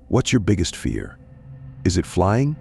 What's your biggest fear? Is it flying?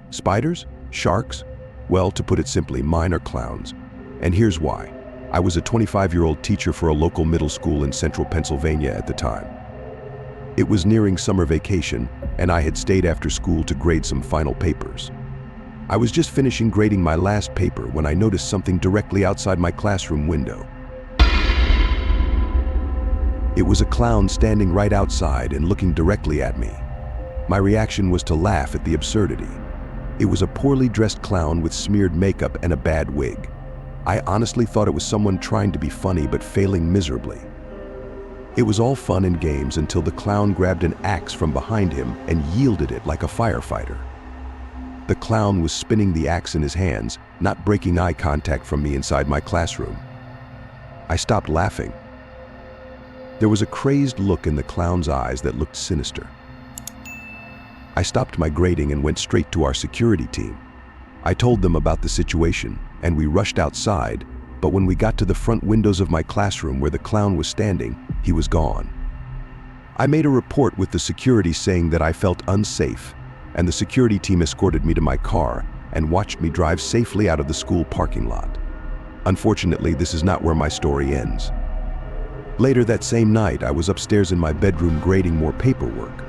Spiders? Sharks? Well, to put it simply, mine are clowns. And here's why. I was a 25-year-old teacher for a local middle school in central Pennsylvania at the time. It was nearing summer vacation, and I had stayed after school to grade some final papers. I was just finishing grading my last paper when I noticed something directly outside my classroom window. It was a clown standing right outside and looking directly at me. My reaction was to laugh at the absurdity. It was a poorly dressed clown with smeared makeup and a bad wig. I honestly thought it was someone trying to be funny but failing miserably. It was all fun and games until the clown grabbed an axe from behind him and wielded it like a firefighter. The clown was spinning the axe in his hands, not breaking eye contact from me inside my classroom. I stopped laughing. There was a crazed look in the clown's eyes that looked sinister. I stopped my grading and went straight to our security team. I told them about the situation, and we rushed outside, but when we got to the front windows of my classroom where the clown was standing, he was gone. I made a report with the security saying that I felt unsafe, and the security team escorted me to my car and watched me drive safely out of the school parking lot. Unfortunately, this is not where my story ends. Later that same night, I was upstairs in my bedroom grading more paperwork.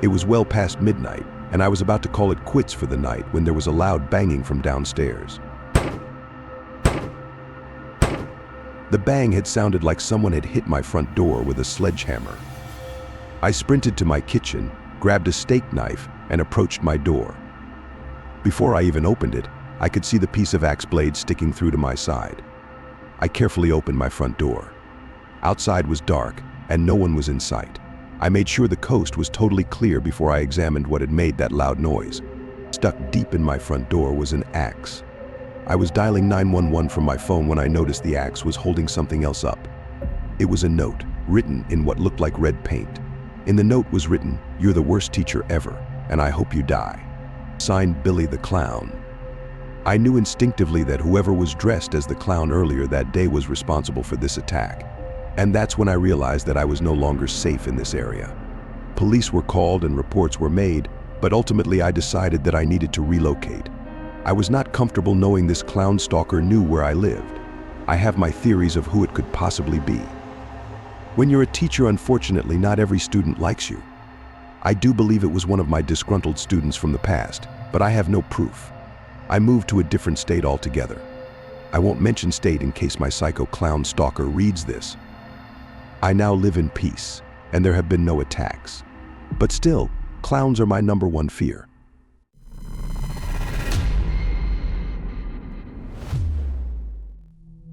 It was well past midnight, and I was about to call it quits for the night when there was a loud banging from downstairs. The bang had sounded like someone had hit my front door with a sledgehammer. I sprinted to my kitchen, grabbed a steak knife, and approached my door. Before I even opened it, I could see the piece of axe blade sticking through to my side. I carefully opened my front door. Outside was dark, and no one was in sight. I made sure the coast was totally clear before I examined what had made that loud noise. Stuck deep in my front door was an axe. I was dialing 911 from my phone when I noticed the axe was holding something else up. It was a note, written in what looked like red paint. In the note was written, "You're the worst teacher ever, and I hope you die." Signed, Billy the Clown. I knew instinctively that whoever was dressed as the clown earlier that day was responsible for this attack. And that's when I realized that I was no longer safe in this area. Police were called and reports were made, but ultimately I decided that I needed to relocate. I was not comfortable knowing this clown stalker knew where I lived. I have my theories of who it could possibly be. When you're a teacher, unfortunately, not every student likes you. I do believe it was one of my disgruntled students from the past, but I have no proof. I moved to a different state altogether. I won't mention state in case my psycho clown stalker reads this. I now live in peace, and there have been no attacks. But still, clowns are my #1 fear.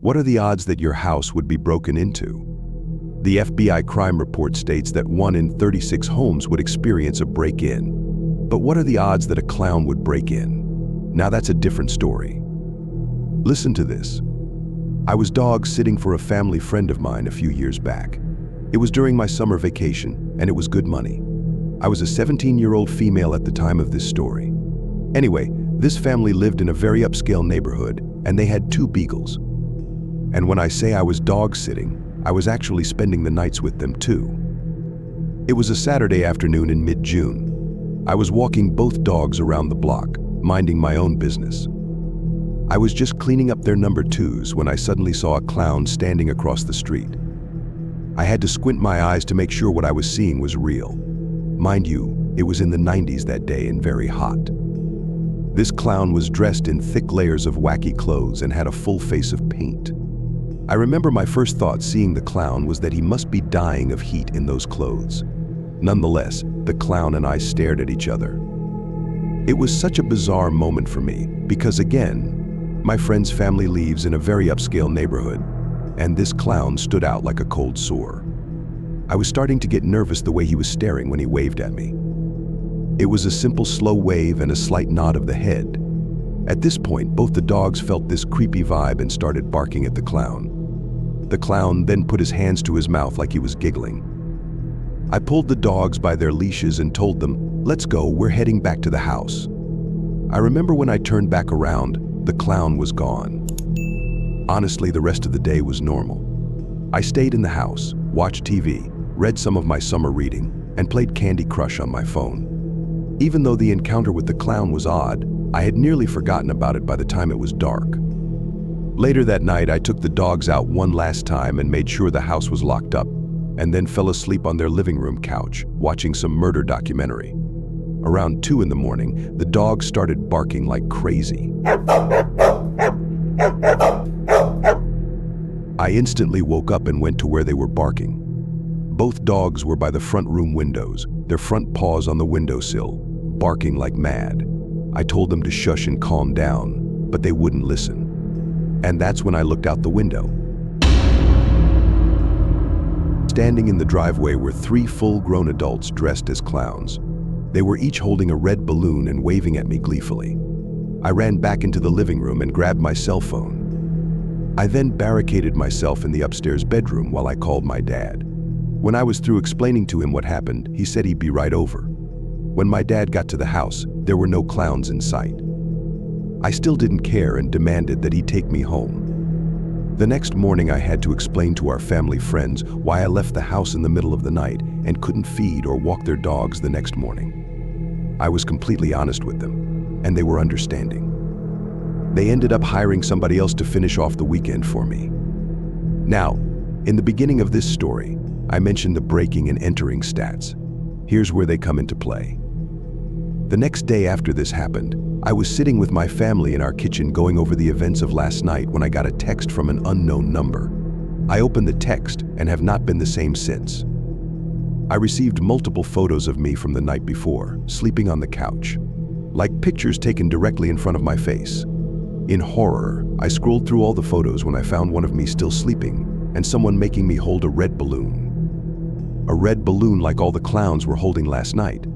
What are the odds that your house would be broken into? The FBI crime report states that 1 in 36 homes would experience a break-in. But what are the odds that a clown would break in? Now that's a different story. Listen to this. I was dog sitting for a family friend of mine a few years back. It was during my summer vacation, and it was good money. I was a 17-year-old female at the time of this story. Anyway, this family lived in a very upscale neighborhood, and they had 2 beagles. And when I say I was dog sitting, I was actually spending the nights with them too. It was a Saturday afternoon in mid-June. I was walking both dogs around the block, minding my own business. I was just cleaning up their number 2s when I suddenly saw a clown standing across the street. I had to squint my eyes to make sure what I was seeing was real. Mind you, it was in the 90s that day and very hot. This clown was dressed in thick layers of wacky clothes and had a full face of paint. I remember my first thought seeing the clown was that he must be dying of heat in those clothes. Nonetheless, the clown and I stared at each other. It was such a bizarre moment for me because, again, my friend's family lives in a very upscale neighborhood, and this clown stood out like a cold sore. I was starting to get nervous the way he was staring when he waved at me. It was a simple slow wave and a slight nod of the head. At this point, both the dogs felt this creepy vibe and started barking at the clown. The clown then put his hands to his mouth like he was giggling. I pulled the dogs by their leashes and told them, "Let's go, we're heading back to the house." I remember when I turned back around, the clown was gone. Honestly, the rest of the day was normal. I stayed in the house, watched TV, read some of my summer reading, and played Candy Crush on my phone. Even though the encounter with the clown was odd, I had nearly forgotten about it by the time it was dark. Later that night, I took the dogs out one last time and made sure the house was locked up, and then fell asleep on their living room couch, watching some murder documentary. Around 2 in the morning, the dogs started barking like crazy. I instantly woke up and went to where they were barking. Both dogs were by the front room windows, their front paws on the windowsill, barking like mad. I told them to shush and calm down, but they wouldn't listen. And that's when I looked out the window. Standing in the driveway were 3 full-grown adults dressed as clowns. They were each holding a red balloon and waving at me gleefully. I ran back into the living room and grabbed my cell phone. I then barricaded myself in the upstairs bedroom while I called my dad. When I was through explaining to him what happened, he said he'd be right over. When my dad got to the house, there were no clowns in sight. I still didn't care and demanded that he take me home. The next morning, I had to explain to our family friends why I left the house in the middle of the night and couldn't feed or walk their dogs the next morning. I was completely honest with them, and they were understanding. They ended up hiring somebody else to finish off the weekend for me. Now, in the beginning of this story, I mentioned the breaking and entering stats. Here's where they come into play. The next day after this happened, I was sitting with my family in our kitchen going over the events of last night when I got a text from an unknown number. I opened the text and have not been the same since. I received multiple photos of me from the night before, sleeping on the couch, like pictures taken directly in front of my face. In horror, I scrolled through all the photos when I found one of me still sleeping and someone making me hold a red balloon. A red balloon like all the clowns were holding last night.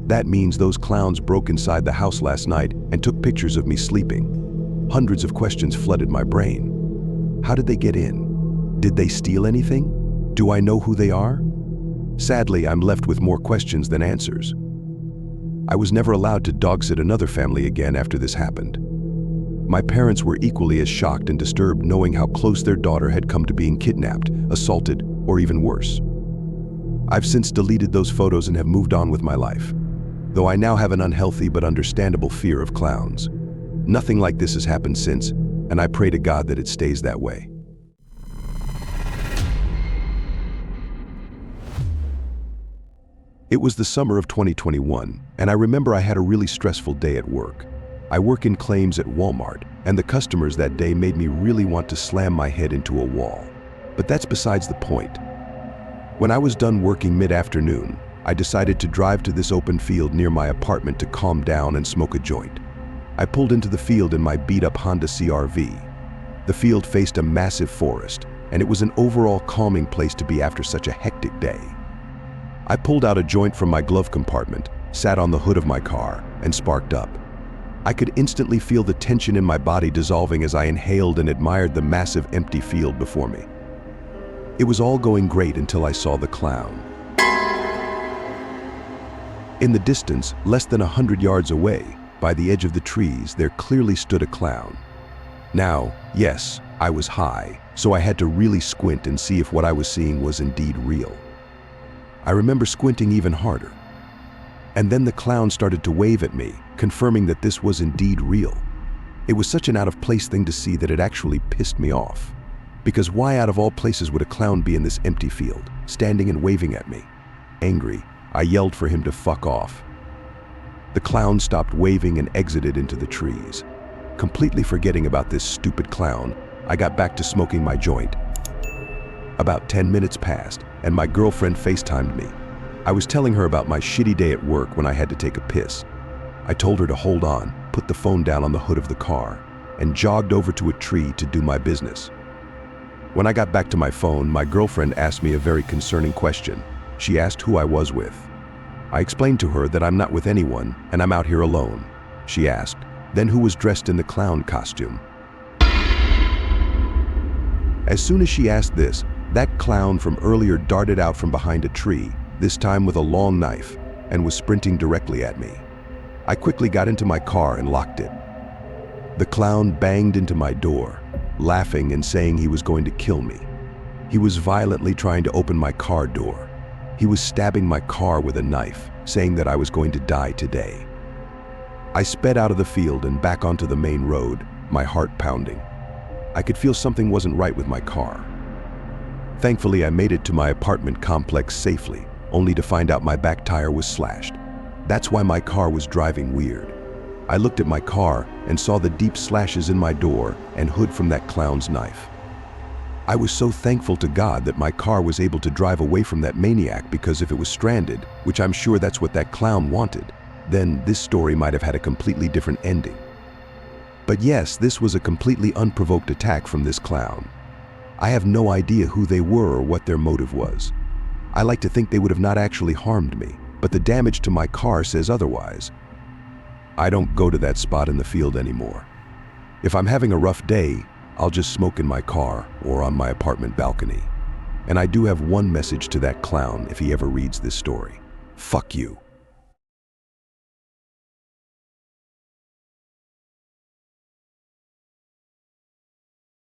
That means those clowns broke inside the house last night and took pictures of me sleeping. Hundreds of questions flooded my brain. How did they get in? Did they steal anything? Do I know who they are? Sadly, I'm left with more questions than answers. I was never allowed to dog-sit another family again after this happened. My parents were equally as shocked and disturbed knowing how close their daughter had come to being kidnapped, assaulted, or even worse. I've since deleted those photos and have moved on with my life, though I now have an unhealthy but understandable fear of clowns. Nothing like this has happened since, and I pray to God that it stays that way. It was the summer of 2021, and I remember I had a really stressful day at work. I work in claims at Walmart, and the customers that day made me really want to slam my head into a wall. But that's besides the point. When I was done working mid-afternoon, I decided to drive to this open field near my apartment to calm down and smoke a joint. I pulled into the field in my beat-up Honda CR-V. The field faced a massive forest, and it was an overall calming place to be after such a hectic day. I pulled out a joint from my glove compartment, sat on the hood of my car, and sparked up. I could instantly feel the tension in my body dissolving as I inhaled and admired the massive empty field before me. It was all going great until I saw the clown. In the distance, less than 100 yards away, by the edge of the trees, there clearly stood a clown. Now, yes, I was high, so I had to really squint and see if what I was seeing was indeed real. I remember squinting even harder. And then the clown started to wave at me, confirming that this was indeed real. It was such an out-of-place thing to see that it actually pissed me off. Because why out of all places would a clown be in this empty field, standing and waving at me? Angry, I yelled for him to fuck off. The clown stopped waving and exited into the trees. Completely forgetting about this stupid clown, I got back to smoking my joint. About 10 minutes passed, and my girlfriend FaceTimed me. I was telling her about my shitty day at work when I had to take a piss. I told her to hold on, put the phone down on the hood of the car, and jogged over to a tree to do my business. When I got back to my phone, my girlfriend asked me a very concerning question. She asked who I was with. I explained to her that I'm not with anyone and I'm out here alone. She asked, then who was dressed in the clown costume? As soon as she asked this, that clown from earlier darted out from behind a tree, this time with a long knife, and was sprinting directly at me. I quickly got into my car and locked it. The clown banged into my door, laughing and saying he was going to kill me. He was violently trying to open my car door. He was stabbing my car with a knife, saying that I was going to die today. I sped out of the field and back onto the main road, my heart pounding. I could feel something wasn't right with my car. Thankfully, I made it to my apartment complex safely, only to find out my back tire was slashed. That's why my car was driving weird. I looked at my car and saw the deep slashes in my door and hood from that clown's knife. I was so thankful to God that my car was able to drive away from that maniac, because if it was stranded, which I'm sure that's what that clown wanted, then this story might have had a completely different ending. But yes, this was a completely unprovoked attack from this clown. I have no idea who they were or what their motive was. I like to think they would have not actually harmed me, but the damage to my car says otherwise. I don't go to that spot in the field anymore. If I'm having a rough day, I'll just smoke in my car or on my apartment balcony. And I do have one message to that clown if he ever reads this story. Fuck you.